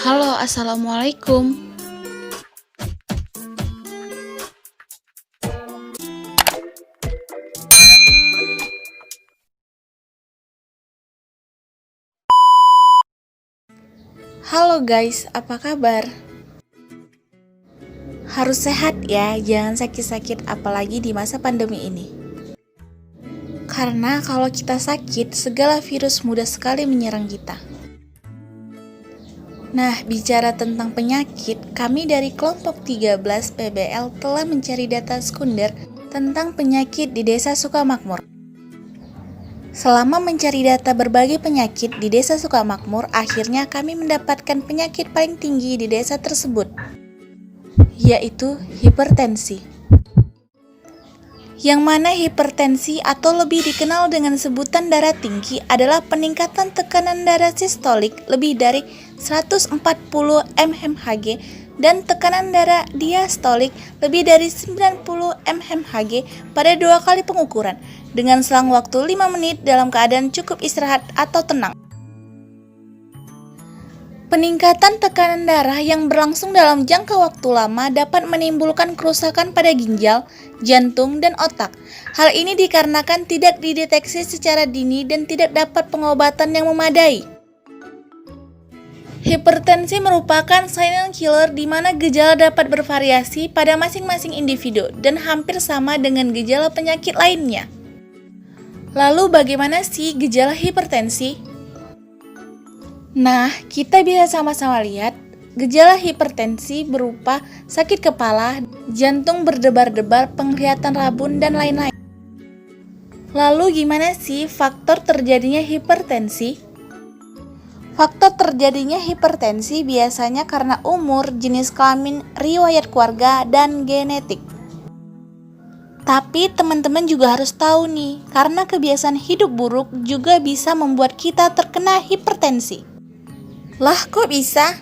Halo, assalamualaikum. Halo guys, apa kabar? Harus sehat ya, jangan sakit-sakit apalagi di masa pandemi ini. Karena kalau kita sakit, segala virus mudah sekali menyerang kita. Nah, bicara tentang penyakit, kami dari kelompok 13 PBL telah mencari data sekunder tentang penyakit di Desa Sukamakmur. Selama mencari data berbagai penyakit di Desa Sukamakmur, akhirnya kami mendapatkan penyakit paling tinggi di desa tersebut, yaitu hipertensi. Yang mana hipertensi atau lebih dikenal dengan sebutan darah tinggi adalah peningkatan tekanan darah sistolik lebih dari 140 mmHg dan tekanan darah diastolik lebih dari 90 mmHg pada 2 kali pengukuran dengan selang waktu 5 menit dalam keadaan cukup istirahat atau tenang. Peningkatan tekanan darah yang berlangsung dalam jangka waktu lama dapat menimbulkan kerusakan pada ginjal, jantung, dan otak. Hal ini dikarenakan tidak dideteksi secara dini dan tidak dapat pengobatan yang memadai. Hipertensi merupakan silent killer di mana gejala dapat bervariasi pada masing-masing individu dan hampir sama dengan gejala penyakit lainnya. Lalu bagaimana sih gejala hipertensi? Nah, kita bisa sama-sama lihat gejala hipertensi berupa sakit kepala, jantung berdebar-debar, penglihatan rabun, dan lain-lain. Lalu gimana sih faktor terjadinya hipertensi? Faktor terjadinya hipertensi biasanya karena umur, jenis kelamin, riwayat keluarga, dan genetik. Tapi teman-teman juga harus tahu nih, karena kebiasaan hidup buruk juga bisa membuat kita terkena hipertensi. Lah, kok bisa?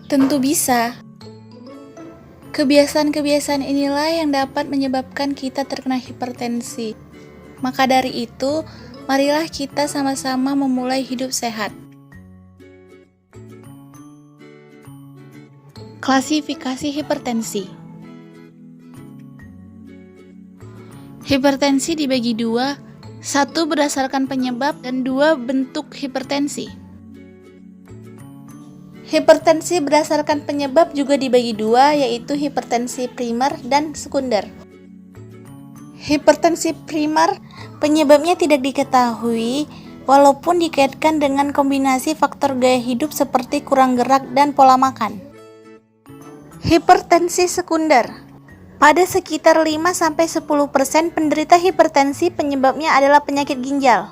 Tentu bisa. Kebiasaan-kebiasaan inilah yang dapat menyebabkan kita terkena hipertensi. Maka dari itu, marilah kita sama-sama memulai hidup sehat. Klasifikasi hipertensi. Hipertensi dibagi dua, satu berdasarkan penyebab dan dua bentuk hipertensi. Hipertensi berdasarkan penyebab juga dibagi dua, yaitu hipertensi primer dan sekunder. Hipertensi primer penyebabnya tidak diketahui, walaupun dikaitkan dengan kombinasi faktor gaya hidup seperti kurang gerak dan pola makan. Hipertensi sekunder. Pada sekitar 5-10% penderita hipertensi penyebabnya adalah penyakit ginjal.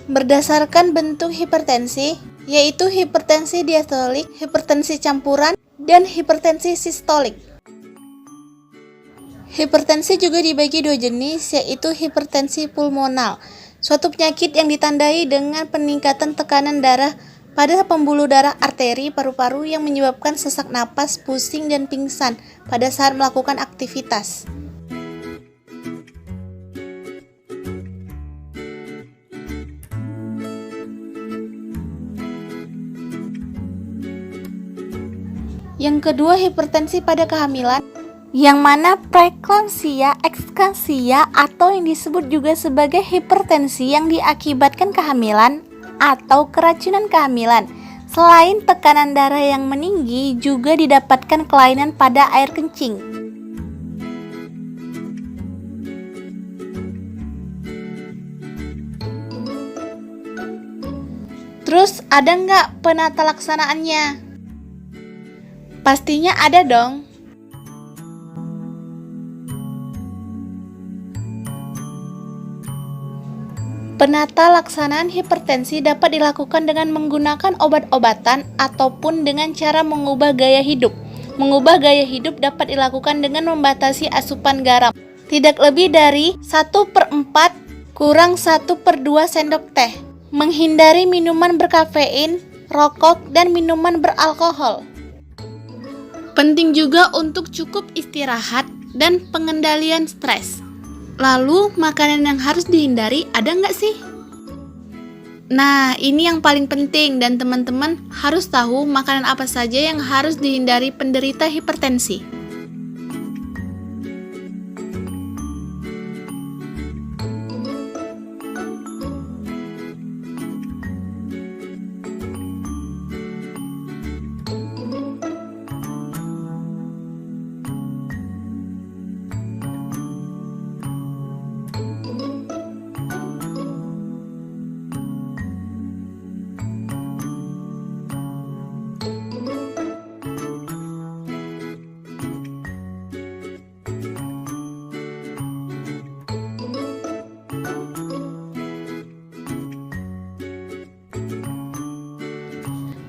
Berdasarkan bentuk hipertensi, yaitu hipertensi diastolik, hipertensi campuran, dan hipertensi sistolik. Hipertensi juga dibagi dua jenis, yaitu hipertensi pulmonal, suatu penyakit yang ditandai dengan peningkatan tekanan darah pada pembuluh darah arteri paru-paru yang menyebabkan sesak napas, pusing, dan pingsan pada saat melakukan aktivitas. Yang kedua, hipertensi pada kehamilan, yang mana preeklamsia, eksklamsia, atau yang disebut juga sebagai hipertensi yang diakibatkan kehamilan atau keracunan kehamilan. Selain tekanan darah yang meninggi, juga didapatkan kelainan pada air kencing. Terus ada nggak penata laksanaannya? Pastinya ada dong. Penata laksanaan hipertensi dapat dilakukan dengan menggunakan obat-obatan ataupun dengan cara mengubah gaya hidup. Mengubah gaya hidup dapat dilakukan dengan membatasi asupan garam, tidak lebih dari 1/4 kurang 1/2 sendok teh. Menghindari minuman berkafein, rokok, dan minuman beralkohol. Penting juga untuk cukup istirahat dan pengendalian stres. Lalu, makanan yang harus dihindari ada nggak sih? Nah, ini yang paling penting dan teman-teman harus tahu makanan apa saja yang harus dihindari penderita hipertensi.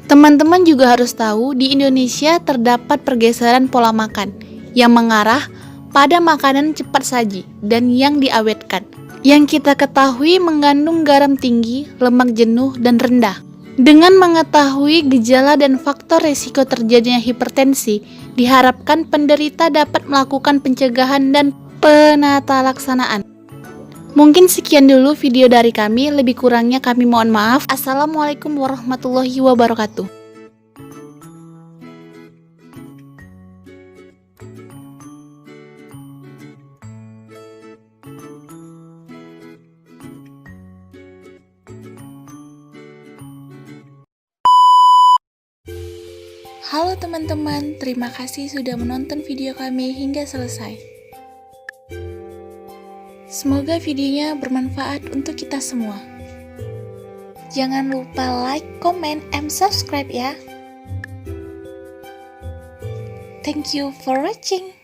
Teman-teman juga harus tahu di Indonesia terdapat pergeseran pola makan yang mengarah pada makanan cepat saji dan yang diawetkan. Yang kita ketahui mengandung garam tinggi, lemak jenuh, dan rendah. Dengan mengetahui gejala dan faktor resiko terjadinya hipertensi, diharapkan penderita dapat melakukan pencegahan dan penata laksanaan. Mungkin sekian dulu video dari kami, lebih kurangnya kami mohon maaf. Assalamualaikum warahmatullahi wabarakatuh. Halo teman-teman, terima kasih sudah menonton video kami hingga selesai. Semoga videonya bermanfaat untuk kita semua. Jangan lupa like, comment, and subscribe ya. Thank you for watching.